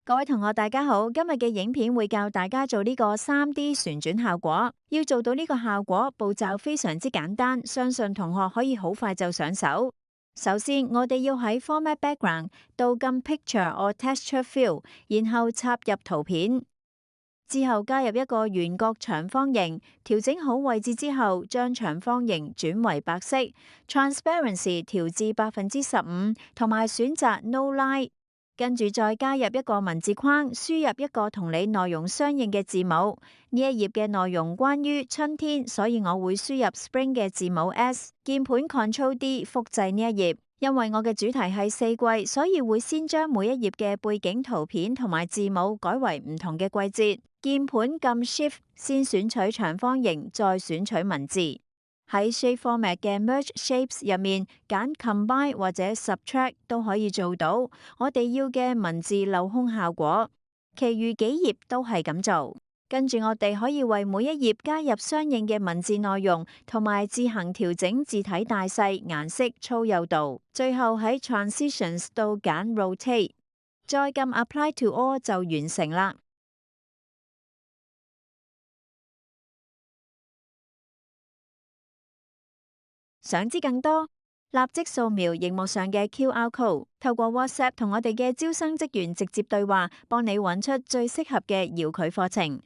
各位同學，大家好！今日嘅影片會教大家做呢個3D 旋轉效果。要做到呢個效果，步驟非常之簡單，相信同學可以好快就上手。首先，我哋要喺 Format Background 到撳 Picture or Texture Fill，然後插入圖片。之後加入一個圓角長方形，調整好位置之後，將長方形轉為白色，Transparency 調至15%，同埋選擇 No Line。跟住再加入一個文字框，輸入一個同你內容相應嘅字母。呢一頁嘅內容關於春天，所以我會輸入 Spring 嘅字母 S。鍵盤 Ctrl D 複製呢一頁。因為我嘅主題係四季，所以會先將每一頁嘅背景圖片同埋字母改為唔同嘅季節。鍵盤撳 Shift 先選取長方形，再選取文字。喺 Shape Format 嘅 Merge Shapes 入面揀 Combine 或者 Subtract 都可以做到我哋要嘅文字鏤空效果。其餘幾頁都係咁做。跟住我哋可以為每一頁加入相應嘅文字內容，同埋自行調整字體大細、顏色、粗幼度。最後喺 Transitions 度揀 Rotate， 再撳 Apply to All 就完成啦。想知更多，立即掃描熒幕上嘅 QR Code，透過 WhatsApp 同我哋嘅招生職員直接對話，幫你揾出最適合嘅遙距課程。